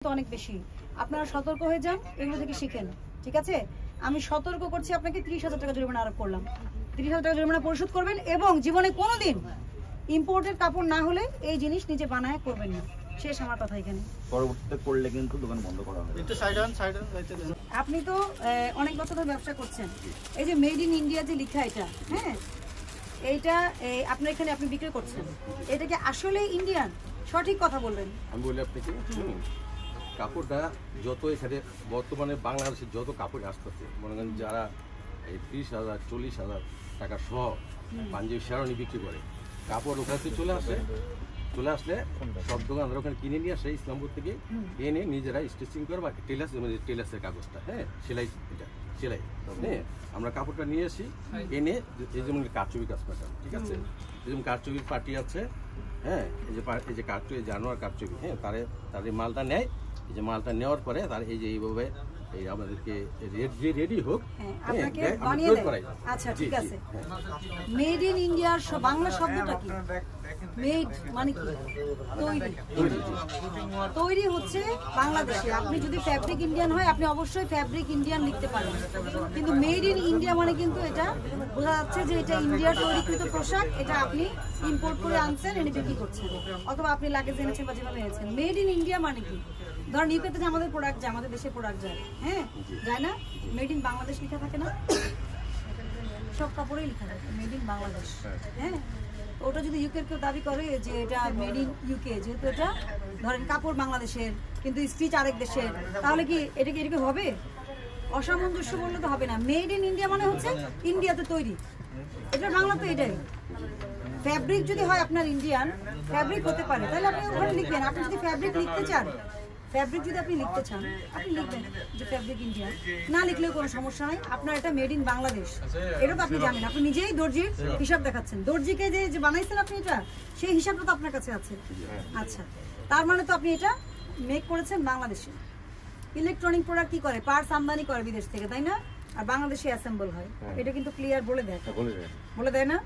তো অনেক বেশি। আপনারা সতর্ক হয়ে যান, এগুলো থেকে শিখেন, ঠিক আছে? আমি সতর্ক করছি আপনাকে, 30,000 টাকা জরিমানা আরোপ করলাম। 30,000 টাকা জরিমানা পরিশোধ করবেন এবং জীবনে কোনোদিন ইম্পোর্টেড কাপড় না হলে এই জিনিস নিজে বানায় করবেন না। শেষ আমার কথা এখানে। পরবর্তীতে করলে কিন্তু দোকান বন্ধ করা হবে। একটু সাইড অন যাইতে দেন। আপনি তো অনেক বছর ধরে ব্যবসা করছেন, এই যে মেড ইন ইন্ডিয়া যে লেখা এটা, হ্যাঁ, এইটা আপনার এখানে আপনি বিক্রি করছেন, এটা কি আসলে ইন্ডিয়ান? সঠিক কথা বলবেন। আমি বলি আপনাকে, কাপড়টা যত এখানে বর্তমানে বাংলাদেশের যত কাপড় আসতেছে, মনে করেন যারা এই 30,000 40,000 টাকা সহ পাঞ্জাবি শেরওয়ানি বিক্রি করে, কাপড় ওখানে চলে আসলে সব দোকানদার ওখানে কিনে নিয়ে আসে ইসলামপুর থেকে, এনে নিজেরা স্টিচিং করে বা টেলার্সের কাগজটা, হ্যাঁ, সেলাই হ্যাঁ, আমরা কাপড়টা নিয়ে আসি, এনে এই যেমন কারচুপি কাজ পাঠান, ঠিক আছে, যেমন কারচুপির পার্টি আছে, হ্যাঁ, এই যে কারচুপি জানোয়ার কারচুপি, হ্যাঁ, তাদের মালটা নেয়, এই যে মালটা নেওয়ার পরে তার এই যে এইভাবে এই আমাদেরকে রেডি হোক, আপনাকে বানিয়ে দেয়। আচ্ছা, ঠিক আছে। মেড ইন ইন্ডিয়ার বাংলা শব্দটা কি? মেড মানে কি? তৈরি হচ্ছে বাংলাদেশে। আপনি যদি ফ্যাব্রিক ইন্ডিয়ান হয়, আপনি অবশ্যই ফ্যাব্রিক ইন্ডিয়ান লিখতে পারেন, কিন্তু মেড ইন ইন্ডিয়া মানে কিন্তু এটা বোঝা যাচ্ছে যে এটা ইন্ডিয়ার তৈরিকৃত পোশাক, এটা আপনি ইম্পোর্ট করে আনছেন, এনে বিক্রি করছেন, অথবা আপনি লাগেজ এনেছেন বা যেভাবে এনেছেন। মেড ইন ইন্ডিয়া মানে কি? ধরেন ইউকেতে যে আমাদের প্রোডাক্ট যায়, আমাদের দেশে প্রোডাক্ট যায়, হ্যাঁ, যায় না? মেড ইন বাংলাদেশ লেখা থাকে না? সব কাপড়েই লেখা থাকে মেড ইন বাংলাদেশ, হ্যাঁ। ওটা যদি ইউকের কেউ দাবি করে যে এটা মেড ইন ইউকে, যেহেতু এটা ধরেন কাপড় বাংলাদেশের কিন্তু স্টিচ আরেক দেশের, তাহলে কি এটা কি হবে? অসামঞ্জস্য বললে তো হবে না। মেড ইন ইন্ডিয়া মানে হচ্ছে ইন্ডিয়াতে তৈরি, এটা বাংলা তো এটাই। ফ্যাব্রিক যদি হয় আপনার ইন্ডিয়ান ফ্যাব্রিক হতে পারে, তাহলে আপনি ওখানে লিখবেন। আপনি যদি ফ্যাব্রিক লিখতে চান, আপনি লিখবেন যে ফ্যাব্রিক ইন্ডিয়ান, না লিখলেও কোনো সমস্যা নাই। আপনার এটা মেড ইন বাংলাদেশ, এটা তো আপনি জানেন। আপনি নিজেই দর্জির হিসাব দেখাচ্ছেন, দর্জিকে যে বানাইছেন আপনি, এটা সেই হিসাবটা তো আপনার কাছে আছে। আচ্ছা, তার মানে তো আপনি এটা মেক করেছেন বাংলাদেশে। ইলেকট্রনিক প্রোডাক্ট কি করে? পার্টস আমদানি করে বিদেশ থেকে, তাই না? আর বাংলাদেশে অ্যাসেম্বল হয়, এটা কিন্তু ক্লিয়ার বলে দেয় না?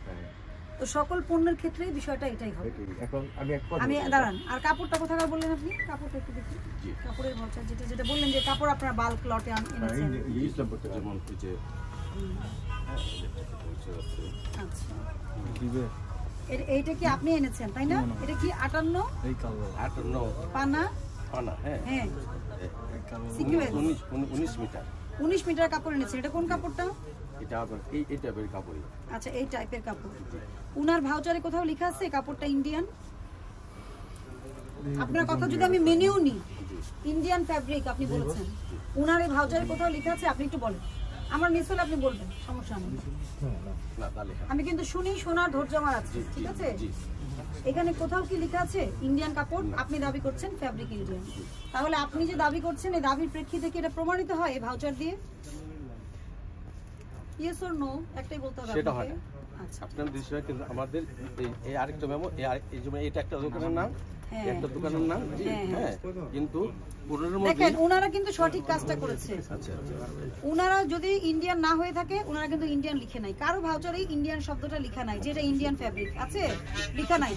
তো সকল পণ্যের ক্ষেত্রে বিষয়টা এটাই হবে। আমি দাঁড়ান, আর কাপড়টা কোথাকার বললেন আপনি? কাপড়টা একটু দেখি, কাপড়ের ভাউচার যেটা বললেন যে কাপড় আপনার বাল্ক লটে এনেছেন। আচ্ছা, এইটা কি আপনি এনেছেন, তাই না? এটা কি 58 পানা, হ্যাঁ, 19 মিটার কাপড় এনেছেন। এটা কোন কাপড়টা? আচ্ছা, এই টাইপের কাপড়। উনার ভাউচারে কোথাও লেখা আছে কাপড়টা ইন্ডিয়ান? আপনার কথা যদি আমি মেনেও নি, ইন্ডিয়ান ফ্যাব্রিক আপনি বলেছেন, উনার এই ভাউচারে কোথাও লেখা আছে? আপনি একটু বলেন, আমার মিস হলে আপনি বলবেন, সমস্যা নেই। আমি কিন্তু শোনার ধৈর্য আমার আছে, ঠিক আছে? এখানে কোথাও কি লেখা আছে ইন্ডিয়ান কাপড়? আপনি দাবি করছেন ফ্যাব্রিক ইন্ডিয়ান, তাহলে আপনি যে দাবি করছেন এই দাবির প্রেক্ষিতে কি এটা প্রমাণিত হয় এই ভাউচার দিয়ে? ইয়েস অর নো একটাই বলতে হবে। সেটা হয় না। আচ্ছা, আপনার বিষয় কিন্তু আমাদের এই আরেকটা মেমো, এই যে এটা একটা দোকানের নাম, একটা দোকানের নাম, হ্যাঁ, কিন্তু দেখেন ওনারা কিন্তু সঠিক কাজটা করেছে। ওনারা যদি ইন্ডিয়ান না হয়ে থাকে, ওনারা কিন্তু ইন্ডিয়ান লিখে নাই, কারো ভাউচারে ইন্ডিয়ান শব্দটা লেখা নাই, যেটা ইন্ডিয়ান ফ্যাব্রিক আছে লেখা নাই।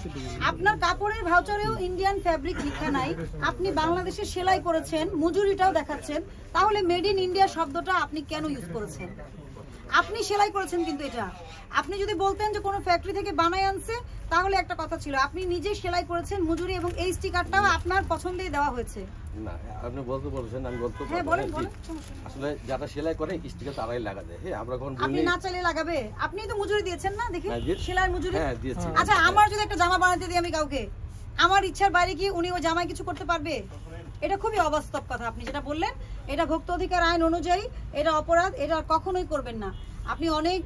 আপনার কাপড়ের ভাউচারেও ইন্ডিয়ান ফ্যাব্রিক লেখা নাই, আপনি বাংলাদেশে সেলাই করেছেন, মজুরিটাও দেখাচ্ছেন, তাহলে মেড ইন ইন্ডিয়া শব্দটা আপনি কেন ইউজ করেছেন? আপনি সেলাই করেছেন, কিন্তু এটা আপনি যদি বলতেন যে কোনো ফ্যাক্টরি থেকে বানায় আনছে, তাহলে একটা কথা ছিল। আপনি নিজেই সেলাই করেছেন, মজুরি এবং এই স্টিকারটাও আপনার পছন্দেই দেওয়া হয়েছে। না, আপনি বলতে বলছেন, আমি বলতে আসলে যারা সেলাই করে স্টিকার তারাই লাগা দেয়। হ্যাঁ, আমরা কোন আপনি না চাইলে লাগাবে? আপনি তো মজুরি দিয়েছেন না, দেখি সেলাই মজুরি। হ্যাঁ, দিয়েছি। আচ্ছা, আমার যদি একটা জামা বানাতে দিই আমি কাউকে, আমার ইচ্ছার বাইরে কি উনি ও জামায় কিছু করতে পারবে? এটা খুবই অবাস্তব কথা আপনি যেটা বললেন। এটা ভোক্তা অধিকার আইন অনুযায়ী এটা অপরাধ, এটা কখনোই করবেন না। আপনি অনেক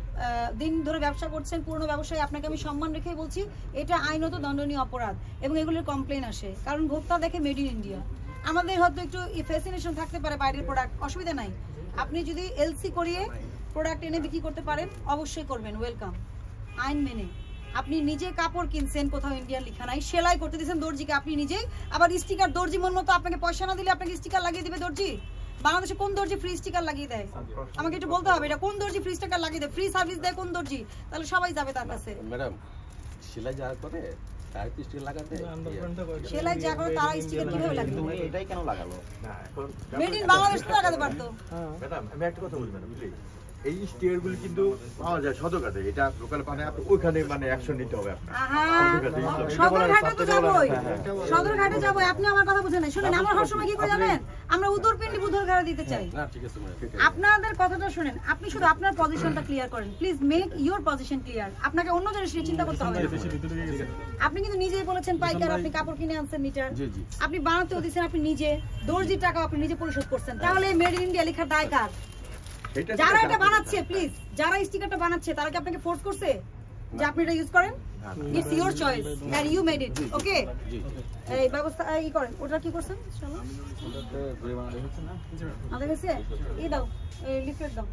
দিন ধরে ব্যবসা করছেন, পুরনো ব্যবসায়ী, আপনাকে আমি সম্মান রেখেই বলছি, এটা আইনত দণ্ডনীয় অপরাধ এবং এগুলোর কমপ্লেন আসে, কারণ ভোক্তা দেখে মেড ইন ইন্ডিয়া। আমাদের হয়তো একটু ফ্যাসিনেশন থাকতে পারে বাইরের প্রোডাক্ট, অসুবিধা নাই। আপনি যদি এলসি করিয়ে প্রোডাক্ট এনে বিক্রি করতে পারেন, অবশ্যই করবেন, ওয়েলকাম, আইন মেনে। আপনি নিজে কাপড় কিনছেন, কোথাও ইন্ডিয়ান লেখা নাই, সেলাই করতে দিয়েছেন দর্জিকে আপনি নিজেই, আবার স্টিকার দর্জি মন মতো আপনাকে পয়সা না দিলে আপনাকে স্টিকার লাগিয়ে দিবে দর্জি? বাংলাদেশে কোন দর্জি ফ্রি স্টিকার লাগিয়ে দেয়? আমাকে একটু বলতে হবে, এটা কোন দর্জি ফ্রি স্টিকার লাগিয়ে দেয়, ফ্রি সার্ভিস দেয় কোন দর্জি? তাহলে সবাই যাবে তার কাছে। ম্যাডাম, সেলাই যারা করে 35 টাকা লাগাতে সেলাই যা করে তারা স্টিকার কিভাবে লাগাবে? তুমি এটাই কেন লাগালো? মেড ইন বাংলাদেশ তো লাগাতে পারতো। ম্যাডাম আমি একটা কথা বলি ম্যাডাম, বুঝলি এই স্টিয়ারগুলো কিন্তু পাওয়া যায় সদরঘাটে, এটা লোকাল পানে আপনি ওইখানে মানে অ্যাকশন নিতে হবে আপনার। আহা, সদরঘাটে তো যাবোই, সদরঘাটে যাবোই। আপনি আমার কথা বুঝেন না, শুনেন আমার হওয়ার সময় কি করে জানেন, আমরা উত্তরপিন্ডি বুধরঘাটে দিতে চাই। না ঠিক আছে ম্যাডাম, আপনাদের কথাটা শুনেন, আপনি শুধু আপনার পজিশনটা ক্লিয়ার করেন, please make your position clear. আপনাকে অন্য জিনিস নিয়ে চিন্তা করতে হবে না। আপনি কিন্তু নিজেই বলেছেন পাইকার, আপনি কাপড় কিনে আনছেন মিটার, জি জি আপনি বানাতেও দিচ্ছেন, আপনি নিজে দর্জির টাকা আপনি নিজে পরিশোধ করছেন, তাহলে মেড ইন ইন্ডিয়া লেখার দায় কার? এটা যারা এটা বানাচ্ছে, প্লিজ যারা স্টিকারটা বানাচ্ছে তারা কি আপনাকে ফোর্স করছে যে আপনি এটা ইউজ করেন? It's your choice and you made it, okay? জি এই ব্যবস্থা ই করেন। ওটা কি করছেন? চলো ওটাতে ঘুরে বানালে হচ্ছে না? আমাদের কাছে এই দাও, এই লিফলেট দাও।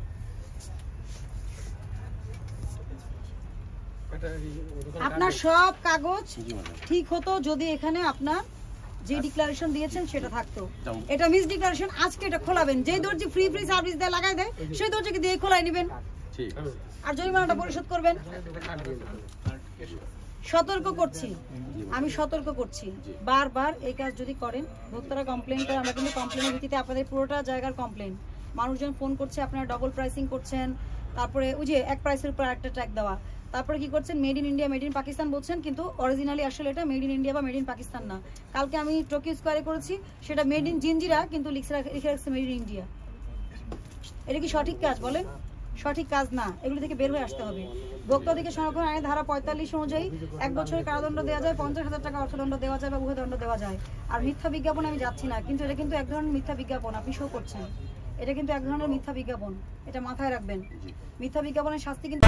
আপনার সব কাগজ জি ম্যাডাম, ঠিক হতো যদি এখানে আপনার যে ডিক্লারেশন দিয়েছেন সেটা থাকতো। যেমন- এটা মিস ডিক্লারেশন, আজকে এটা খোলাবেন। যে দর্জি ফ্রি সার্ভিস দেয় লাগাই দেয়, সেই দর্জিকে দিয়ে খোলাই নেবেন ঠিক আছে আর জরিমানাটা পরিশোধ করবেন। সতর্ক করছি, আমি সতর্ক করছি, বারবার এই কাজ যদি করেন, ভোক্তারা কমপ্লেন করে, আমরা কিন্তু কমপ্লেনের ভিত্তিতে আপনাদের পুরোটা জায়গার কমপ্লেন, মানুষজন ফোন করছে, আপনারা ডবল প্রাইসিং করছেন, তারপরে ওই যে এক প্রাইসের উপর একটা ট্যাগ দেওয়া, তারপরে কি করছেন made in India made in Pakistan বলছেন, কিন্তু অরিজিনালি আসলে এটা মেড ইন ইন্ডিয়া বা মেড ইন পাকিস্তান না। কালকে আমি টোকিও স্কোয়ারে করেছি, সেটা মেড ইন জিঞ্জিরা, কিন্তু লিখে রাখছে মেড ইন ইন্ডিয়া। এটা কি সঠিক কাজ বলেন? সঠিক কাজ না, এগুলো থেকে বের হয়ে আসতে হবে। ভোক্তা অধিকার সংরক্ষণ আইনের ধারা 45 অনুযায়ী 1 বছরের কারাদণ্ড দেওয়া যায়, 50,000 টাকা অর্থদণ্ড দেওয়া যায় বা উভয় দণ্ড দেওয়া যায়। আর মিথ্যা বিজ্ঞাপন আমি যাচ্ছি না, কিন্তু এটা কিন্তু এক ধরনের মিথ্যা বিজ্ঞাপন, আপনি শো করছেন, এটা কিন্তু এক ধরনের মিথ্যা বিজ্ঞাপন, এটা মাথায় রাখবেন। মিথ্যা বিজ্ঞাপনের শাস্তি কিন্তু